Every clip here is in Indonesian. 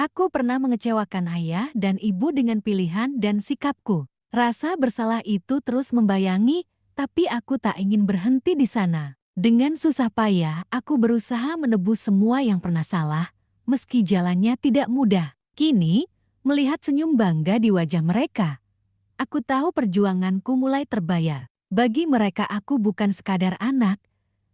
Aku pernah mengecewakan ayah dan ibu dengan pilihan dan sikapku. Rasa bersalah itu terus membayangi, tapi aku tak ingin berhenti di sana. Dengan susah payah, aku berusaha menebus semua yang pernah salah, meski jalannya tidak mudah. Kini, melihat senyum bangga di wajah mereka, aku tahu perjuanganku mulai terbayar. Bagi mereka aku bukan sekadar anak,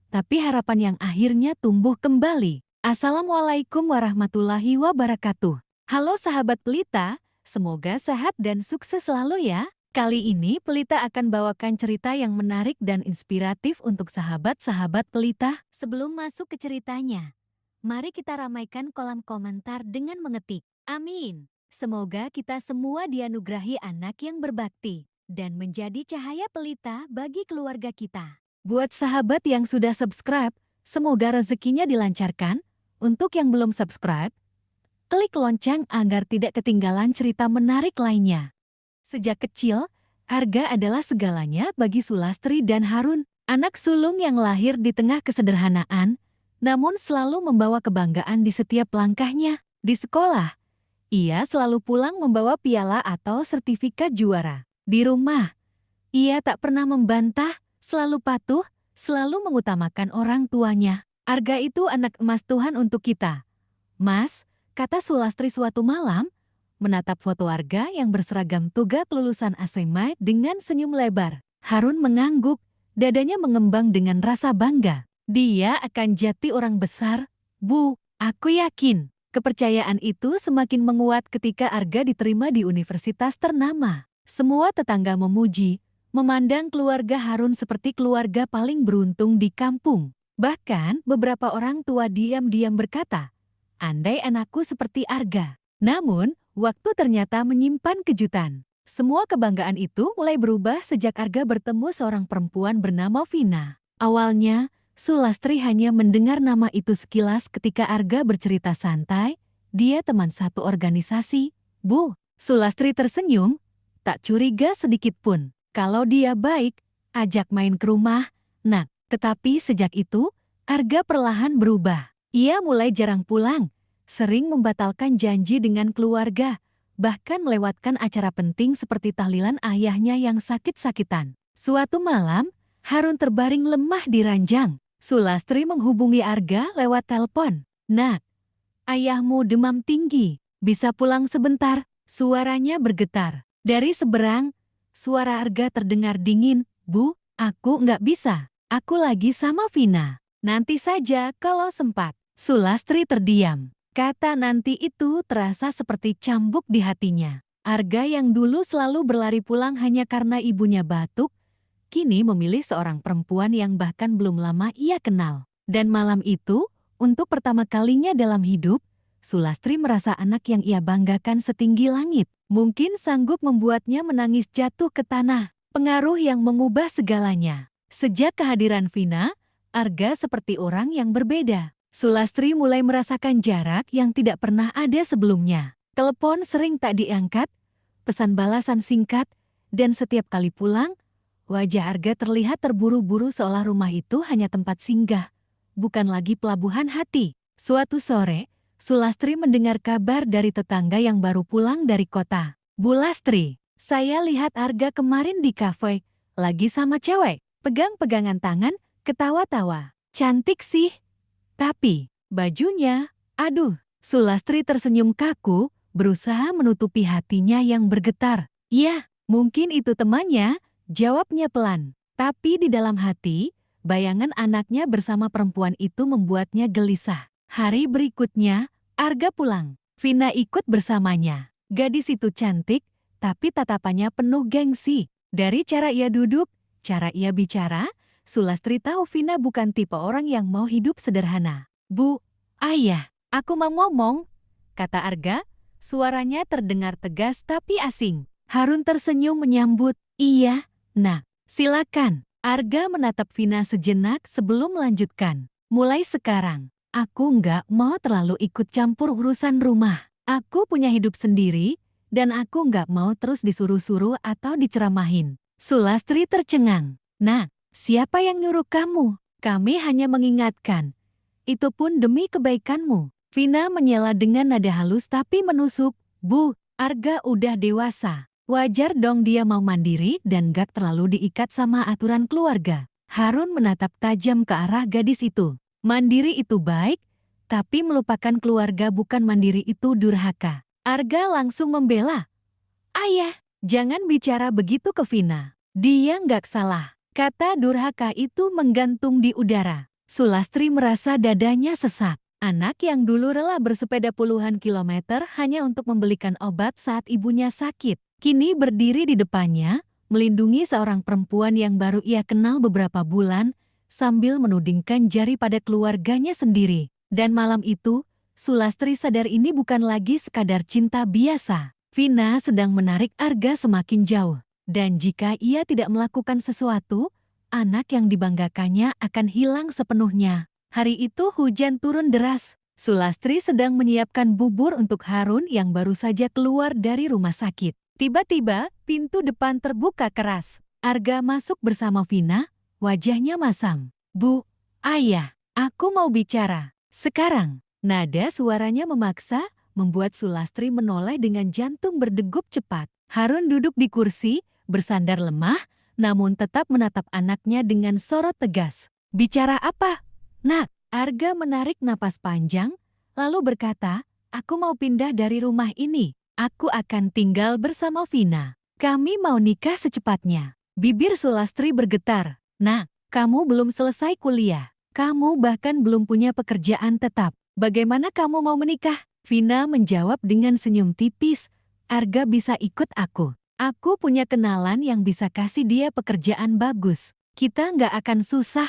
tapi harapan yang akhirnya tumbuh kembali. Assalamualaikum warahmatullahi wabarakatuh. Halo sahabat Pelita, semoga sehat dan sukses selalu ya. Kali ini Pelita akan bawakan cerita yang menarik dan inspiratif untuk sahabat-sahabat Pelita. Sebelum masuk ke ceritanya, mari kita ramaikan kolom komentar dengan mengetik, amin. Semoga kita semua dianugerahi anak yang berbakti dan menjadi cahaya pelita bagi keluarga kita. Buat sahabat yang sudah subscribe, semoga rezekinya dilancarkan. Untuk yang belum subscribe, klik lonceng agar tidak ketinggalan cerita menarik lainnya. Sejak kecil, Arga adalah segalanya bagi Sulastri dan Harun, anak sulung yang lahir di tengah kesederhanaan, namun selalu membawa kebanggaan di setiap langkahnya. Di sekolah, ia selalu pulang membawa piala atau sertifikat juara. Di rumah, ia tak pernah membantah, selalu patuh, selalu mengutamakan orang tuanya. Arga itu anak emas Tuhan untuk kita. Mas, kata Sulastri suatu malam, menatap foto Arga yang berseragam toga kelulusan SMA dengan senyum lebar. Harun mengangguk, dadanya mengembang dengan rasa bangga. Dia akan jadi orang besar, Bu. Aku yakin, kepercayaan itu semakin menguat ketika Arga diterima di universitas ternama. Semua tetangga memuji, memandang keluarga Harun seperti keluarga paling beruntung di kampung. Bahkan beberapa orang tua diam-diam berkata, andai anakku seperti Arga. Namun, waktu ternyata menyimpan kejutan. Semua kebanggaan itu mulai berubah sejak Arga bertemu seorang perempuan bernama Vina. Awalnya, Sulastri hanya mendengar nama itu sekilas ketika Arga bercerita santai, dia teman satu organisasi. Bu, Sulastri tersenyum, tak curiga sedikit pun. Kalau dia baik, ajak main ke rumah. Nah, tetapi sejak itu, Arga perlahan berubah. Ia mulai jarang pulang, sering membatalkan janji dengan keluarga, bahkan melewatkan acara penting seperti tahlilan ayahnya yang sakit-sakitan. Suatu malam, Harun terbaring lemah di ranjang. Sulastri menghubungi Arga lewat telepon. Nak, ayahmu demam tinggi, bisa pulang sebentar? Suaranya bergetar. Dari seberang, suara Arga terdengar dingin. Bu, aku nggak bisa. Aku lagi sama Vina. Nanti saja kalau sempat. Sulastri terdiam. Kata nanti itu terasa seperti cambuk di hatinya. Arga yang dulu selalu berlari pulang hanya karena ibunya batuk, kini memilih seorang perempuan yang bahkan belum lama ia kenal. Dan malam itu, untuk pertama kalinya dalam hidup, Sulastri merasa anak yang ia banggakan setinggi langit. Mungkin sanggup membuatnya menangis jatuh ke tanah. Pengaruh yang mengubah segalanya. Sejak kehadiran Vina, Arga seperti orang yang berbeda. Sulastri mulai merasakan jarak yang tidak pernah ada sebelumnya. Telepon sering tak diangkat, pesan balasan singkat, dan setiap kali pulang, wajah Arga terlihat terburu-buru seolah rumah itu hanya tempat singgah, bukan lagi pelabuhan hati. Suatu sore, Sulastri mendengar kabar dari tetangga yang baru pulang dari kota. Bu Lastri, saya lihat Arga kemarin di kafe, lagi sama cewek, pegang-pegangan tangan, ketawa-tawa. Cantik sih. Tapi, bajunya, aduh. Sulastri tersenyum kaku, berusaha menutupi hatinya yang bergetar. Iya, mungkin itu temannya, jawabnya pelan. Tapi di dalam hati, bayangan anaknya bersama perempuan itu membuatnya gelisah. Hari berikutnya, Arga pulang. Vina ikut bersamanya. Gadis itu cantik, tapi tatapannya penuh gengsi. Dari cara ia duduk, cara ia bicara, Sulastri tahu Vina bukan tipe orang yang mau hidup sederhana. Bu, ayah, aku mau ngomong, kata Arga. Suaranya terdengar tegas tapi asing. Harun tersenyum menyambut. Iya, nah, silakan. Arga menatap Vina sejenak sebelum melanjutkan. Mulai sekarang, aku nggak mau terlalu ikut campur urusan rumah. Aku punya hidup sendiri, dan aku nggak mau terus disuruh-suruh atau diceramahin. Sulastri tercengang. Nah, siapa yang nyuruh kamu? Kami hanya mengingatkan. Itu pun demi kebaikanmu. Vina menyela dengan nada halus tapi menusuk. Bu, Arga udah dewasa. Wajar dong dia mau mandiri dan gak terlalu diikat sama aturan keluarga. Harun menatap tajam ke arah gadis itu. Mandiri itu baik, tapi melupakan keluarga bukan mandiri itu durhaka. Arga langsung membela. Ayah, jangan bicara begitu ke Vina. Dia nggak salah. Kata durhaka itu menggantung di udara. Sulastri merasa dadanya sesak. Anak yang dulu rela bersepeda puluhan kilometer hanya untuk membelikan obat saat ibunya sakit, kini berdiri di depannya, melindungi seorang perempuan yang baru ia kenal beberapa bulan, sambil menudingkan jari pada keluarganya sendiri. Dan malam itu, Sulastri sadar ini bukan lagi sekadar cinta biasa. Vina sedang menarik Arga semakin jauh. Dan jika ia tidak melakukan sesuatu, anak yang dibanggakannya akan hilang sepenuhnya. Hari itu hujan turun deras. Sulastri sedang menyiapkan bubur untuk Harun yang baru saja keluar dari rumah sakit. Tiba-tiba, pintu depan terbuka keras. Arga masuk bersama Vina, wajahnya masam. Bu, ayah, aku mau bicara. Sekarang, nada suaranya memaksa, membuat Sulastri menoleh dengan jantung berdegup cepat. Harun duduk di kursi, bersandar lemah, namun tetap menatap anaknya dengan sorot tegas. Bicara apa? Nak, Arga menarik napas panjang, lalu berkata, aku mau pindah dari rumah ini. Aku akan tinggal bersama Vina. Kami mau nikah secepatnya. Bibir Sulastri bergetar. Nak, kamu belum selesai kuliah. Kamu bahkan belum punya pekerjaan tetap. Bagaimana kamu mau menikah? Vina menjawab dengan senyum tipis. Arga bisa ikut aku. Aku punya kenalan yang bisa kasih dia pekerjaan bagus. Kita nggak akan susah.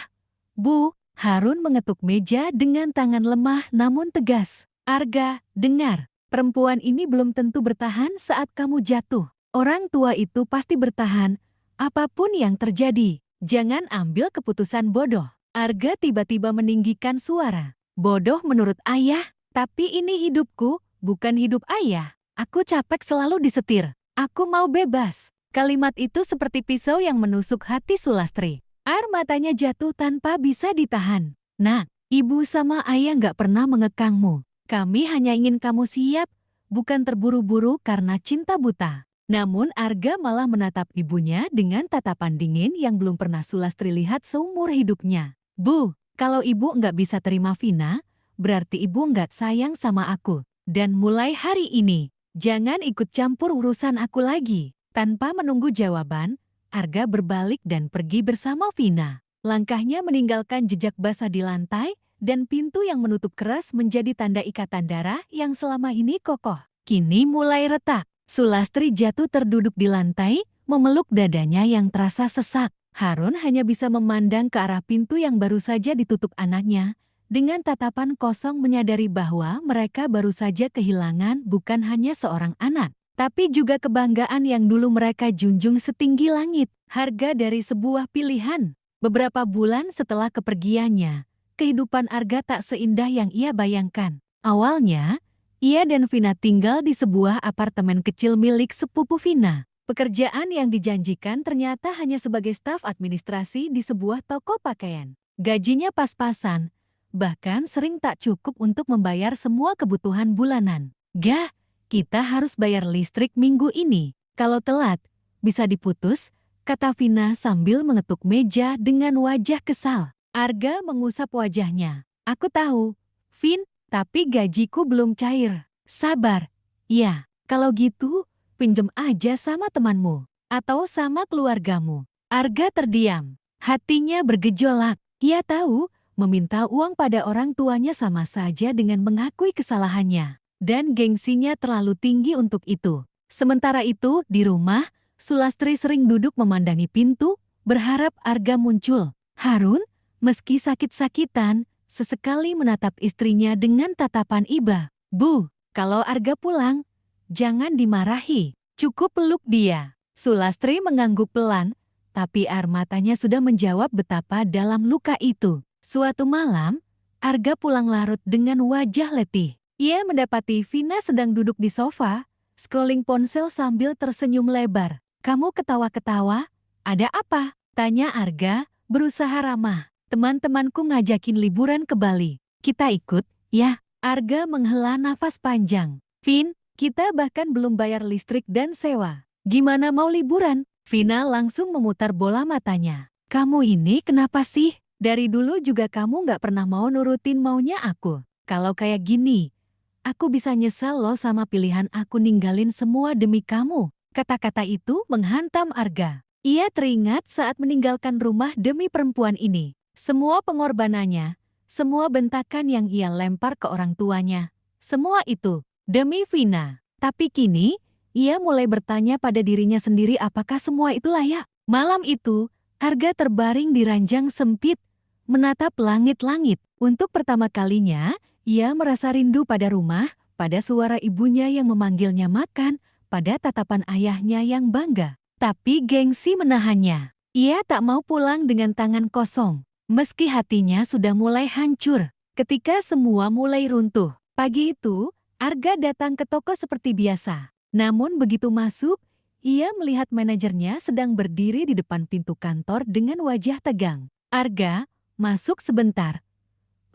Bu, Harun mengetuk meja dengan tangan lemah namun tegas. Arga, dengar, perempuan ini belum tentu bertahan saat kamu jatuh. Orang tua itu pasti bertahan, apapun yang terjadi. Jangan ambil keputusan bodoh. Arga tiba-tiba meninggikan suara. Bodoh menurut ayah, tapi ini hidupku, bukan hidup ayah. Aku capek selalu disetir. Aku mau bebas. Kalimat itu seperti pisau yang menusuk hati Sulastri. Air matanya jatuh tanpa bisa ditahan. Nah, ibu sama ayah nggak pernah mengekangmu. Kami hanya ingin kamu siap, bukan terburu-buru karena cinta buta. Namun Arga malah menatap ibunya dengan tatapan dingin yang belum pernah Sulastri lihat seumur hidupnya. Bu, kalau ibu nggak bisa terima Vina, berarti ibu nggak sayang sama aku. Dan mulai hari ini, jangan ikut campur urusan aku lagi. Tanpa menunggu jawaban, Arga berbalik dan pergi bersama Vina. Langkahnya meninggalkan jejak basah di lantai, dan pintu yang menutup keras menjadi tanda ikatan darah yang selama ini kokoh. Kini mulai retak. Sulastri jatuh terduduk di lantai, memeluk dadanya yang terasa sesak. Harun hanya bisa memandang ke arah pintu yang baru saja ditutup anaknya, dengan tatapan kosong menyadari bahwa mereka baru saja kehilangan bukan hanya seorang anak, tapi juga kebanggaan yang dulu mereka junjung setinggi langit. Harga dari sebuah pilihan. Beberapa bulan setelah kepergiannya, kehidupan Arga tak seindah yang ia bayangkan. Awalnya, ia dan Vina tinggal di sebuah apartemen kecil milik sepupu Vina. Pekerjaan yang dijanjikan ternyata hanya sebagai staf administrasi di sebuah toko pakaian. Gajinya pas-pasan, bahkan sering tak cukup untuk membayar semua kebutuhan bulanan. Gah, kita harus bayar listrik minggu ini. Kalau telat, bisa diputus, kata Vina sambil mengetuk meja dengan wajah kesal. Arga mengusap wajahnya. Aku tahu, Vin, tapi gajiku belum cair. Sabar. Ya, kalau gitu, pinjem aja sama temanmu. Atau sama keluargamu. Arga terdiam. Hatinya bergejolak. Ia tahu, meminta uang pada orang tuanya sama saja dengan mengakui kesalahannya. Dan gengsinya terlalu tinggi untuk itu. Sementara itu, di rumah, Sulastri sering duduk memandangi pintu, berharap Arga muncul. Harun, meski sakit-sakitan, sesekali menatap istrinya dengan tatapan iba. Bu, kalau Arga pulang, jangan dimarahi. Cukup peluk dia. Sulastri mengangguk pelan, tapi air matanya sudah menjawab betapa dalam luka itu. Suatu malam, Arga pulang larut dengan wajah letih. Ia mendapati Vina sedang duduk di sofa, scrolling ponsel sambil tersenyum lebar. Kamu ketawa-ketawa? Ada apa? Tanya Arga, berusaha ramah. Teman-temanku ngajakin liburan ke Bali. Kita ikut, ya? Arga menghela nafas panjang. Vin, kita bahkan belum bayar listrik dan sewa. Gimana mau liburan? Vina langsung memutar bola matanya. Kamu ini kenapa sih? Dari dulu juga kamu nggak pernah mau nurutin maunya aku. Kalau kayak gini, aku bisa nyesal loh sama pilihan aku ninggalin semua demi kamu. Kata-kata itu menghantam Arga. Ia teringat saat meninggalkan rumah demi perempuan ini. Semua pengorbanannya, semua bentakan yang ia lempar ke orang tuanya, semua itu demi Vina. Tapi kini, ia mulai bertanya pada dirinya sendiri apakah semua itu layak. Malam itu, Arga terbaring di ranjang sempit, menatap langit-langit. Untuk pertama kalinya, ia merasa rindu pada rumah, pada suara ibunya yang memanggilnya makan, pada tatapan ayahnya yang bangga. Tapi gengsi menahannya. Ia tak mau pulang dengan tangan kosong. Meski hatinya sudah mulai hancur, ketika semua mulai runtuh. Pagi itu, Arga datang ke toko seperti biasa. Namun begitu masuk, ia melihat manajernya sedang berdiri di depan pintu kantor dengan wajah tegang. Arga, masuk sebentar.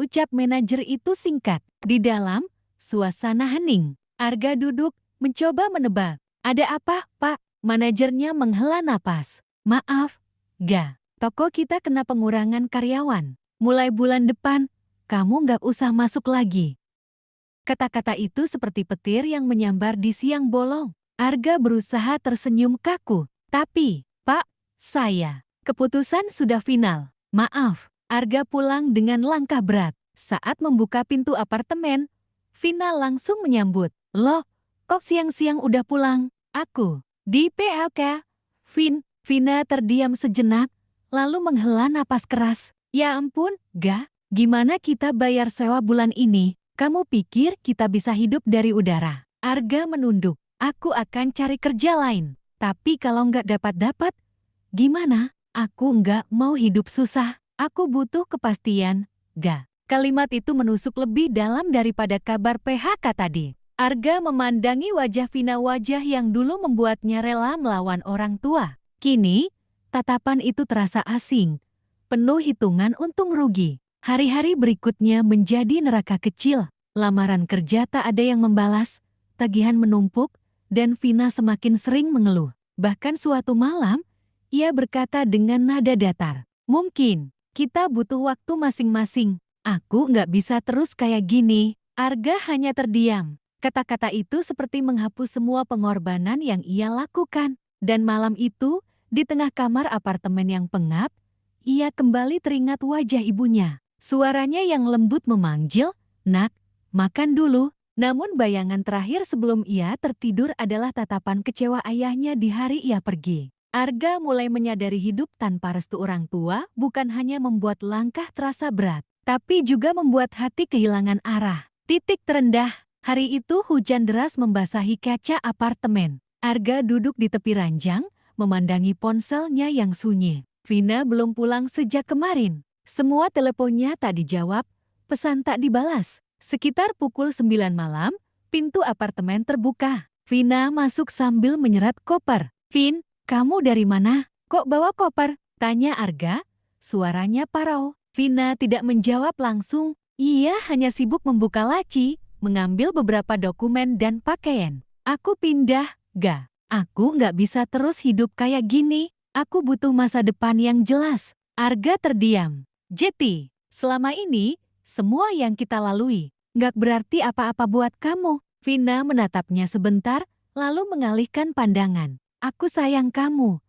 Ucap manajer itu singkat. Di dalam, suasana hening. Arga duduk, mencoba menebak. Ada apa, Pak? Manajernya menghela napas. Maaf, Ga. Toko kita kena pengurangan karyawan. Mulai bulan depan, kamu nggak usah masuk lagi. Kata-kata itu seperti petir yang menyambar di siang bolong. Arga berusaha tersenyum kaku. Tapi, Pak, keputusan sudah final. Maaf, Arga pulang dengan langkah berat. Saat membuka pintu apartemen, Vina langsung menyambut. Loh, kok siang-siang udah pulang? Aku di PHK. Vina terdiam sejenak, lalu menghela napas keras. Ya ampun, Ga, gimana kita bayar sewa bulan ini? Kamu pikir kita bisa hidup dari udara? Arga menunduk. Aku akan cari kerja lain. Tapi kalau nggak dapat-dapat, gimana? Aku nggak mau hidup susah. Aku butuh kepastian, Ga. Kalimat itu menusuk lebih dalam daripada kabar PHK tadi. Arga memandangi wajah Vina, wajah yang dulu membuatnya rela melawan orang tua. Kini, tatapan itu terasa asing, penuh hitungan untung rugi. Hari-hari berikutnya menjadi neraka kecil. Lamaran kerja tak ada yang membalas, tagihan menumpuk, dan Vina semakin sering mengeluh. Bahkan suatu malam, ia berkata dengan nada datar, mungkin kita butuh waktu masing-masing. Aku nggak bisa terus kayak gini. Arga hanya terdiam. Kata-kata itu seperti menghapus semua pengorbanan yang ia lakukan. Dan malam itu, di tengah kamar apartemen yang pengap, ia kembali teringat wajah ibunya. Suaranya yang lembut memanggil, "Nak, makan dulu." Namun bayangan terakhir sebelum ia tertidur adalah tatapan kecewa ayahnya di hari ia pergi. Arga mulai menyadari hidup tanpa restu orang tua bukan hanya membuat langkah terasa berat, tapi juga membuat hati kehilangan arah. Titik terendah, hari itu hujan deras membasahi kaca apartemen. Arga duduk di tepi ranjang, memandangi ponselnya yang sunyi. Vina belum pulang sejak kemarin. Semua teleponnya tak dijawab, pesan tak dibalas. Sekitar pukul 9 malam, pintu apartemen terbuka. Vina masuk sambil menyerat koper. Vin, kamu dari mana? Kok bawa koper? Tanya Arga. Suaranya parau. Vina tidak menjawab langsung. Ia hanya sibuk membuka laci, mengambil beberapa dokumen dan pakaian. Aku pindah, Ga. Aku nggak bisa terus hidup kayak gini. Aku butuh masa depan yang jelas. Arga terdiam. Jeti, selama ini, semua yang kita lalui nggak berarti apa-apa buat kamu. Vina menatapnya sebentar, lalu mengalihkan pandangan. Aku sayang kamu.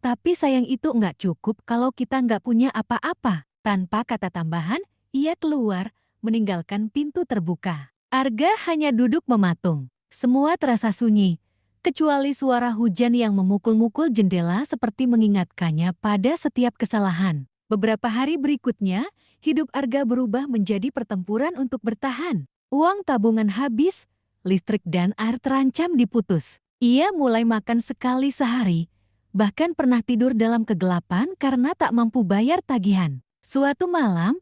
Tapi sayang itu nggak cukup kalau kita nggak punya apa-apa. Tanpa kata tambahan, ia keluar, meninggalkan pintu terbuka. Arga hanya duduk mematung. Semua terasa sunyi, kecuali suara hujan yang memukul-mukul jendela seperti mengingatkannya pada setiap kesalahan. Beberapa hari berikutnya, hidup Arga berubah menjadi pertempuran untuk bertahan. Uang tabungan habis, listrik dan air terancam diputus. Ia mulai makan sekali sehari, bahkan pernah tidur dalam kegelapan karena tak mampu bayar tagihan. Suatu malam,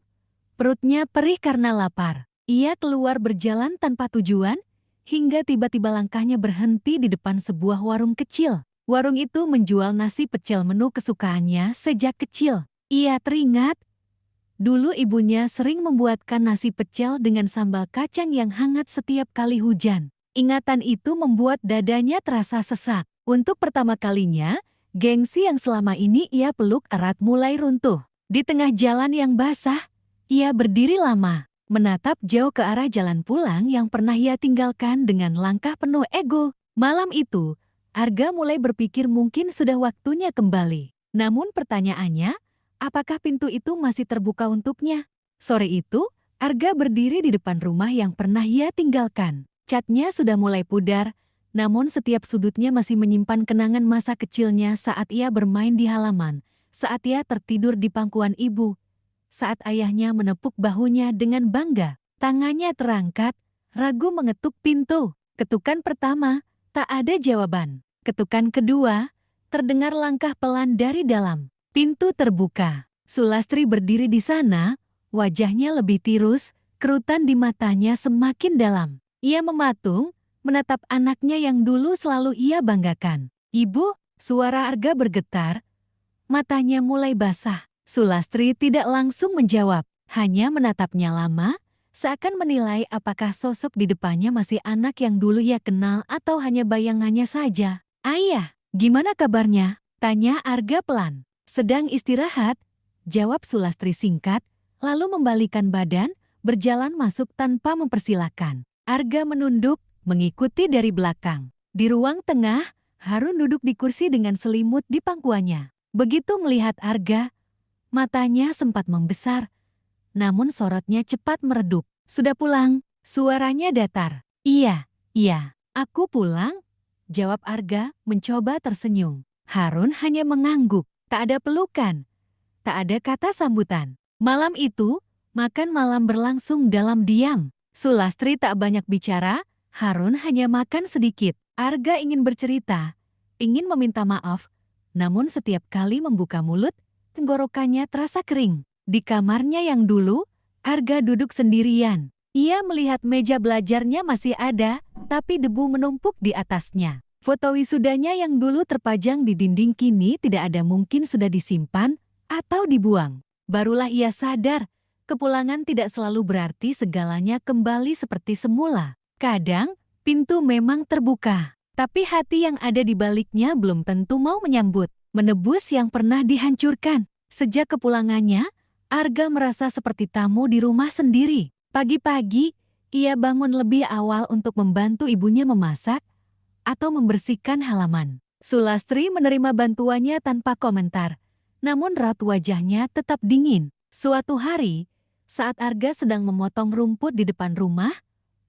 perutnya perih karena lapar. Ia keluar berjalan tanpa tujuan, hingga tiba-tiba langkahnya berhenti di depan sebuah warung kecil. Warung itu menjual nasi pecel, menu kesukaannya sejak kecil. Ia teringat Dulu ibunya sering membuatkan nasi pecel dengan sambal kacang yang hangat setiap kali hujan. Ingatan itu membuat dadanya terasa sesak. Untuk pertama kalinya, gengsi yang selama ini ia peluk erat mulai runtuh. Di tengah jalan yang basah, ia berdiri lama, menatap jauh ke arah jalan pulang yang pernah ia tinggalkan dengan langkah penuh ego. Malam itu, Arga mulai berpikir mungkin sudah waktunya kembali. Namun pertanyaannya, apakah pintu itu masih terbuka untuknya? Sore itu, Arga berdiri di depan rumah yang pernah ia tinggalkan. Catnya sudah mulai pudar, namun setiap sudutnya masih menyimpan kenangan masa kecilnya saat ia bermain di halaman, saat ia tertidur di pangkuan ibu, saat ayahnya menepuk bahunya dengan bangga. Tangannya terangkat, ragu mengetuk pintu. Ketukan pertama, tak ada jawaban. Ketukan kedua, terdengar langkah pelan dari dalam. Pintu terbuka. Sulastri berdiri di sana, wajahnya lebih tirus, kerutan di matanya semakin dalam. Ia mematung, menatap anaknya yang dulu selalu ia banggakan. "Ibu," suara Arga bergetar, matanya mulai basah. Sulastri tidak langsung menjawab, hanya menatapnya lama, seakan menilai apakah sosok di depannya masih anak yang dulu ia kenal atau hanya bayangannya saja. "Ayah, gimana kabarnya?" tanya Arga pelan. "Sedang istirahat," jawab Sulastri singkat, lalu membalikan badan, berjalan masuk tanpa mempersilahkan. Arga menunduk, mengikuti dari belakang. Di ruang tengah, Harun duduk di kursi dengan selimut di pangkuannya. Begitu melihat Arga, matanya sempat membesar, namun sorotnya cepat meredup. "Sudah pulang?" suaranya datar. Iya, aku pulang," jawab Arga, mencoba tersenyum. Harun hanya mengangguk. Tak ada pelukan, tak ada kata sambutan. Malam itu, makan malam berlangsung dalam diam. Sulastri tak banyak bicara, Harun hanya makan sedikit. Arga ingin bercerita, ingin meminta maaf, namun setiap kali membuka mulut, tenggorokannya terasa kering. Di kamarnya yang dulu, Arga duduk sendirian. Ia melihat meja belajarnya masih ada, tapi debu menumpuk di atasnya. Foto wisudanya yang dulu terpajang di dinding kini tidak ada, mungkin sudah disimpan atau dibuang. Barulah ia sadar, kepulangan tidak selalu berarti segalanya kembali seperti semula. Kadang, pintu memang terbuka, tapi hati yang ada di baliknya belum tentu mau menyambut, menebus yang pernah dihancurkan. Sejak kepulangannya, Arga merasa seperti tamu di rumah sendiri. Pagi-pagi, ia bangun lebih awal untuk membantu ibunya memasak atau membersihkan halaman. Sulastri menerima bantuannya tanpa komentar, namun raut wajahnya tetap dingin. Suatu hari, saat Arga sedang memotong rumput di depan rumah,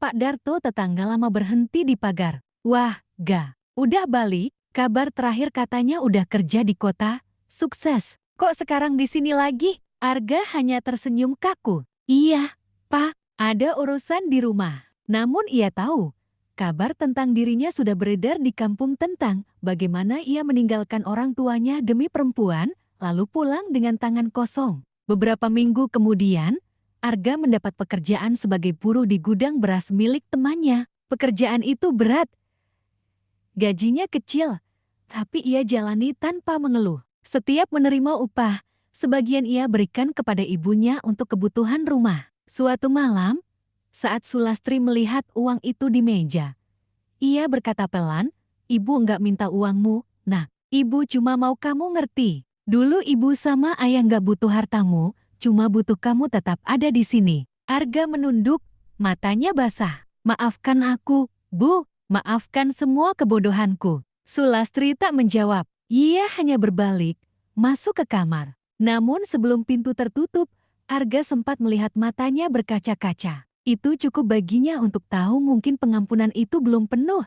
Pak Darto tetangga lama berhenti di pagar. "Wah, Ga, udah balik? Kabar terakhir katanya udah kerja di kota, sukses. Kok sekarang di sini lagi?" Arga hanya tersenyum kaku. "Iya, Pak, ada urusan di rumah." Namun ia tahu, kabar tentang dirinya sudah beredar di kampung tentang bagaimana ia meninggalkan orang tuanya demi perempuan, lalu pulang dengan tangan kosong. Beberapa minggu kemudian, Arga mendapat pekerjaan sebagai buruh di gudang beras milik temannya. Pekerjaan itu berat, gajinya kecil, tapi ia jalani tanpa mengeluh. Setiap menerima upah, sebagian ia berikan kepada ibunya untuk kebutuhan rumah. Suatu malam, saat Sulastri melihat uang itu di meja, ia berkata pelan, "Ibu enggak minta uangmu, Nak. Ibu cuma mau kamu ngerti. Dulu ibu sama ayah enggak butuh hartamu, cuma butuh kamu tetap ada di sini." Arga menunduk, matanya basah. "Maafkan aku, Bu. Maafkan semua kebodohanku." Sulastri tak menjawab. Ia hanya berbalik, masuk ke kamar. Namun sebelum pintu tertutup, Arga sempat melihat matanya berkaca-kaca. Itu cukup baginya untuk tahu mungkin pengampunan itu belum penuh.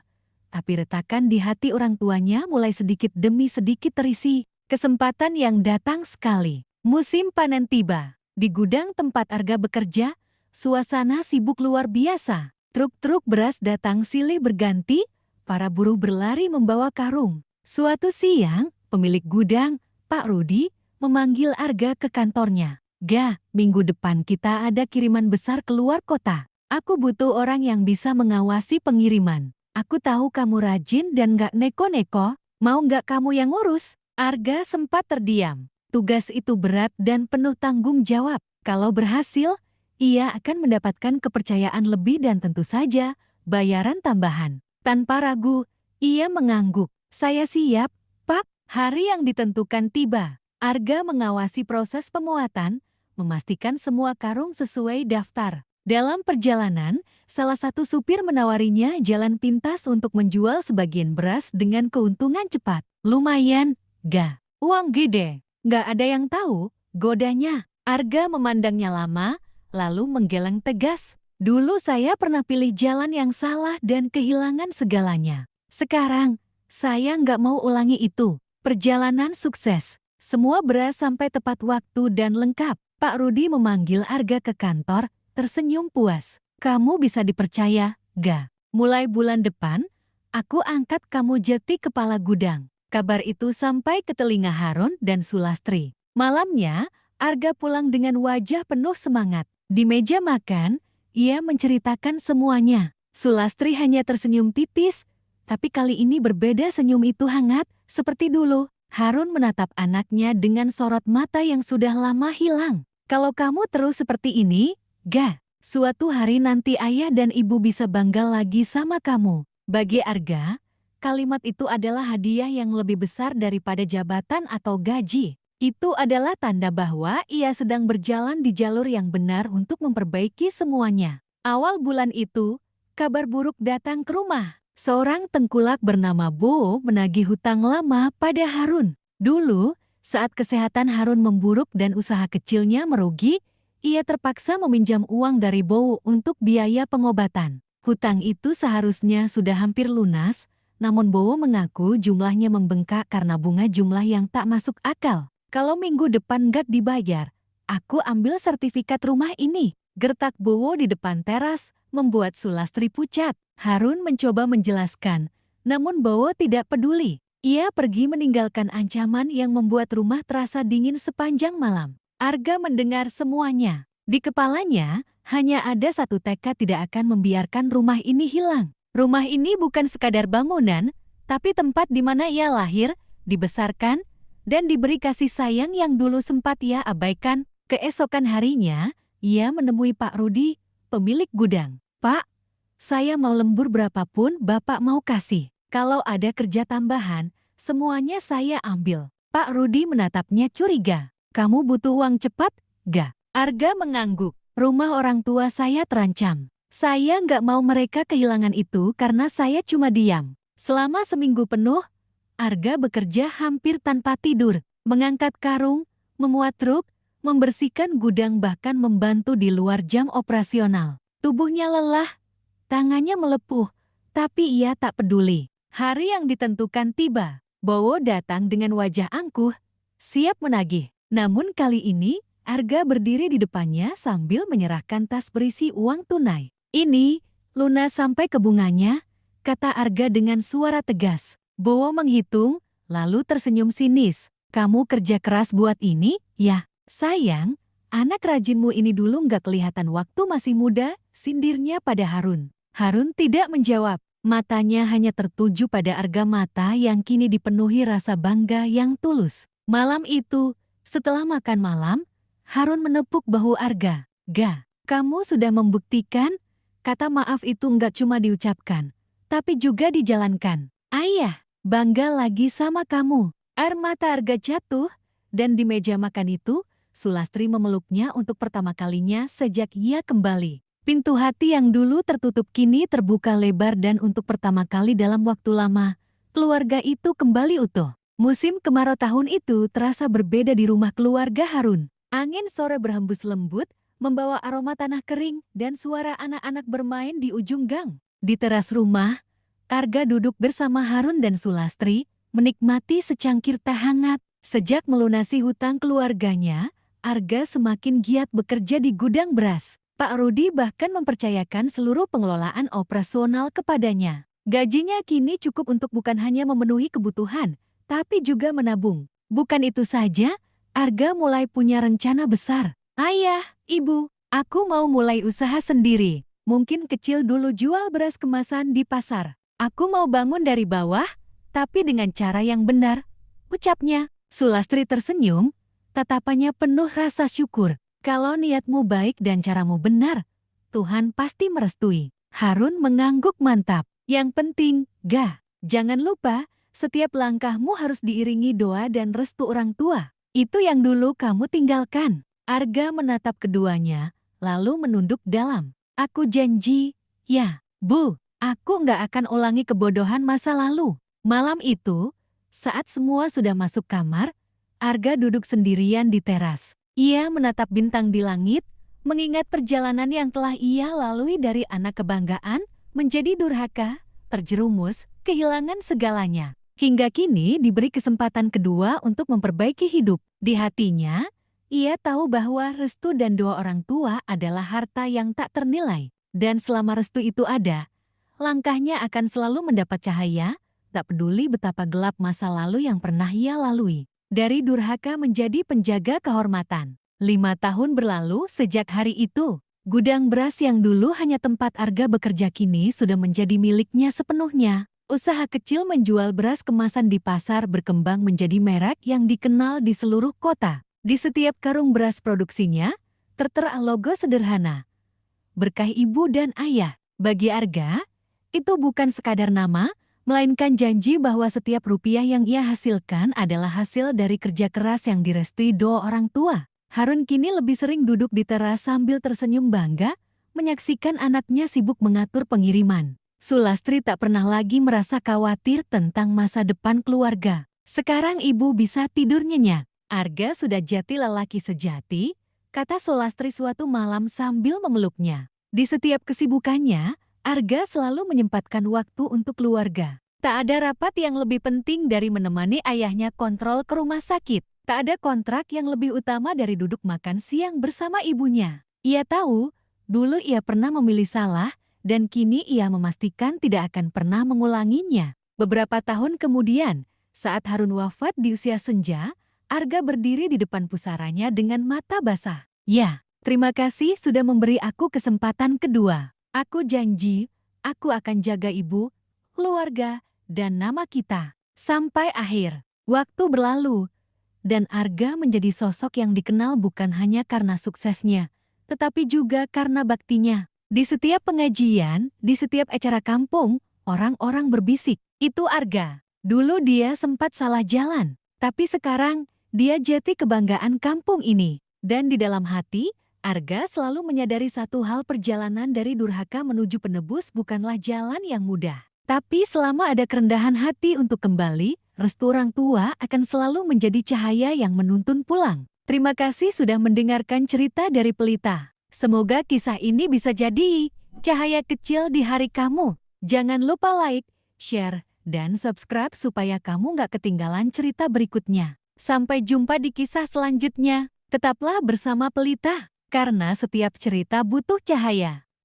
Tapi retakan di hati orang tuanya mulai sedikit demi sedikit terisi. Kesempatan yang datang sekali. Musim panen tiba. Di gudang tempat Arga bekerja, suasana sibuk luar biasa. Truk-truk beras datang silih berganti, para buruh berlari membawa karung. Suatu siang, pemilik gudang, Pak Rudi, memanggil Arga ke kantornya. "Ga, minggu depan kita ada kiriman besar keluar kota. Aku butuh orang yang bisa mengawasi pengiriman. Aku tahu kamu rajin dan gak neko-neko, mau gak kamu yang ngurus?" Arga sempat terdiam. Tugas itu berat dan penuh tanggung jawab. Kalau berhasil, ia akan mendapatkan kepercayaan lebih dan tentu saja bayaran tambahan. Tanpa ragu, ia mengangguk. Saya siap, Pak. Hari yang ditentukan tiba. Arga mengawasi proses pemuatan, memastikan semua karung sesuai daftar. Dalam perjalanan, salah satu supir menawarinya jalan pintas untuk menjual sebagian beras dengan keuntungan cepat. Lumayan, ga. Uang gede. Gak ada yang tahu, godanya. Arga memandangnya lama, lalu menggeleng tegas. Dulu saya pernah pilih jalan yang salah dan kehilangan segalanya. Sekarang, saya nggak mau ulangi itu. Perjalanan sukses. Semua beras sampai tepat waktu dan lengkap. Pak Rudi memanggil Arga ke kantor, tersenyum puas. Kamu bisa dipercaya, ga? Mulai bulan depan, aku angkat kamu jadi kepala gudang. Kabar itu sampai ke telinga Harun dan Sulastri. Malamnya, Arga pulang dengan wajah penuh semangat. Di meja makan, ia menceritakan semuanya. Sulastri hanya tersenyum tipis, tapi kali ini berbeda, senyum itu hangat, seperti dulu. Harun menatap anaknya dengan sorot mata yang sudah lama hilang. Kalau kamu terus seperti ini, ga, suatu hari nanti ayah dan ibu bisa bangga lagi sama kamu. Bagi Arga, kalimat itu adalah hadiah yang lebih besar daripada jabatan atau gaji. Itu adalah tanda bahwa ia sedang berjalan di jalur yang benar untuk memperbaiki semuanya. Awal bulan itu, kabar buruk datang ke rumah. Seorang tengkulak bernama Bo menagih hutang lama pada Harun. Dulu, saat kesehatan Harun memburuk dan usaha kecilnya merugi, ia terpaksa meminjam uang dari Bo untuk biaya pengobatan. Hutang itu seharusnya sudah hampir lunas, namun Bo mengaku jumlahnya membengkak karena bunga jumlah yang tak masuk akal. Kalau minggu depan nggak dibayar, aku ambil sertifikat rumah ini. Gertak Bowo di depan teras membuat Sulastri pucat. Harun mencoba menjelaskan, namun Bowo tidak peduli. Ia pergi meninggalkan ancaman yang membuat rumah terasa dingin sepanjang malam. Arga mendengar semuanya. Di kepalanya, hanya ada satu tekad, tidak akan membiarkan rumah ini hilang. Rumah ini bukan sekadar bangunan, tapi tempat di mana ia lahir, dibesarkan, dan diberi kasih sayang yang dulu sempat ia abaikan. Keesokan harinya, ia menemui Pak Rudi, pemilik gudang. Pak, saya mau lembur berapapun Bapak mau kasih. Kalau ada kerja tambahan, semuanya saya ambil. Pak Rudi menatapnya curiga. Kamu butuh uang cepat, ga? Arga mengangguk. Rumah orang tua saya terancam. Saya nggak mau mereka kehilangan itu karena saya cuma diam. Selama seminggu penuh, Arga bekerja hampir tanpa tidur. Mengangkat karung, memuat truk, membersihkan gudang, bahkan membantu di luar jam operasional. Tubuhnya lelah, tangannya melepuh, tapi ia tak peduli. Hari yang ditentukan tiba. Bowo datang dengan wajah angkuh, siap menagih. Namun kali ini, Arga berdiri di depannya sambil menyerahkan tas berisi uang tunai. Ini, lunas sampai ke bunganya, kata Arga dengan suara tegas. Bowo menghitung, lalu tersenyum sinis. Kamu kerja keras buat ini, ya? Sayang, anak rajinmu ini dulu nggak kelihatan waktu masih muda, sindirnya pada Harun. Harun tidak menjawab, matanya hanya tertuju pada Arga, mata yang kini dipenuhi rasa bangga yang tulus. Malam itu, setelah makan malam, Harun menepuk bahu Arga. Ga, kamu sudah membuktikan, kata maaf itu nggak cuma diucapkan, tapi juga dijalankan. Ayah, bangga lagi sama kamu. Air mata Arga jatuh, dan di meja makan itu, Sulastri memeluknya untuk pertama kalinya sejak ia kembali. Pintu hati yang dulu tertutup kini terbuka lebar dan untuk pertama kali dalam waktu lama, keluarga itu kembali utuh. Musim kemarau tahun itu terasa berbeda di rumah keluarga Harun. Angin sore berhembus lembut, membawa aroma tanah kering dan suara anak-anak bermain di ujung gang. Di teras rumah, Arga duduk bersama Harun dan Sulastri, menikmati secangkir teh hangat. Sejak melunasi hutang keluarganya, Arga semakin giat bekerja di gudang beras. Pak Rudi bahkan mempercayakan seluruh pengelolaan operasional kepadanya. Gajinya kini cukup untuk bukan hanya memenuhi kebutuhan, tapi juga menabung. Bukan itu saja, Arga mulai punya rencana besar. Ayah, ibu, aku mau mulai usaha sendiri. Mungkin kecil dulu, jual beras kemasan di pasar. Aku mau bangun dari bawah, tapi dengan cara yang benar, ucapnya. Sulastri tersenyum, tatapannya penuh rasa syukur. Kalau niatmu baik dan caramu benar, Tuhan pasti merestui. Harun mengangguk mantap. Yang penting, jangan lupa, setiap langkahmu harus diiringi doa dan restu orang tua. Itu yang dulu kamu tinggalkan. Arga menatap keduanya, lalu menunduk dalam. Aku janji, ya, Bu, aku nggak akan ulangi kebodohan masa lalu. Malam itu, saat semua sudah masuk kamar, Arga duduk sendirian di teras. Ia menatap bintang di langit, mengingat perjalanan yang telah ia lalui dari anak kebanggaan menjadi durhaka, terjerumus, kehilangan segalanya. Hingga kini diberi kesempatan kedua untuk memperbaiki hidup. Di hatinya, ia tahu bahwa restu dan doa orang tua adalah harta yang tak ternilai. Dan selama restu itu ada, langkahnya akan selalu mendapat cahaya, tak peduli betapa gelap masa lalu yang pernah ia lalui. Dari durhaka menjadi penjaga kehormatan. 5 tahun berlalu sejak hari itu. Gudang beras yang dulu hanya tempat Arga bekerja kini sudah menjadi miliknya sepenuhnya. Usaha kecil menjual beras kemasan di pasar berkembang menjadi merek yang dikenal di seluruh kota. Di setiap karung beras produksinya, tertera logo sederhana. Berkah ibu dan ayah. Bagi Arga, itu bukan sekadar nama, melainkan janji bahwa setiap rupiah yang ia hasilkan adalah hasil dari kerja keras yang direstui doa orang tua. Harun kini lebih sering duduk di teras sambil tersenyum bangga, menyaksikan anaknya sibuk mengatur pengiriman. Sulastri tak pernah lagi merasa khawatir tentang masa depan keluarga. Sekarang ibu bisa tidur nyenyak. Arga sudah jati lelaki sejati, kata Sulastri suatu malam sambil memeluknya. Di setiap kesibukannya, Arga selalu menyempatkan waktu untuk keluarga. Tak ada rapat yang lebih penting dari menemani ayahnya kontrol ke rumah sakit. Tak ada kontrak yang lebih utama dari duduk makan siang bersama ibunya. Ia tahu, dulu ia pernah memilih salah, dan kini ia memastikan tidak akan pernah mengulanginya. Beberapa tahun kemudian, saat Harun wafat di usia senja, Arga berdiri di depan pusaranya dengan mata basah. Ya, terima kasih sudah memberi aku kesempatan kedua. Aku janji, aku akan jaga ibu, keluarga, dan nama kita. Sampai akhir. Waktu berlalu, dan Arga menjadi sosok yang dikenal bukan hanya karena suksesnya, tetapi juga karena baktinya. Di setiap pengajian, di setiap acara kampung, orang-orang berbisik, itu Arga. Dulu dia sempat salah jalan, tapi sekarang dia jati kebanggaan kampung ini. Dan di dalam hati, Arga selalu menyadari satu hal, perjalanan dari durhaka menuju penebus bukanlah jalan yang mudah. Tapi selama ada kerendahan hati untuk kembali, restu orang tua akan selalu menjadi cahaya yang menuntun pulang. Terima kasih sudah mendengarkan cerita dari Pelita. Semoga kisah ini bisa jadi cahaya kecil di hari kamu. Jangan lupa like, share, dan subscribe supaya kamu gak ketinggalan cerita berikutnya. Sampai jumpa di kisah selanjutnya. Tetaplah bersama Pelita, karena setiap cerita butuh cahaya.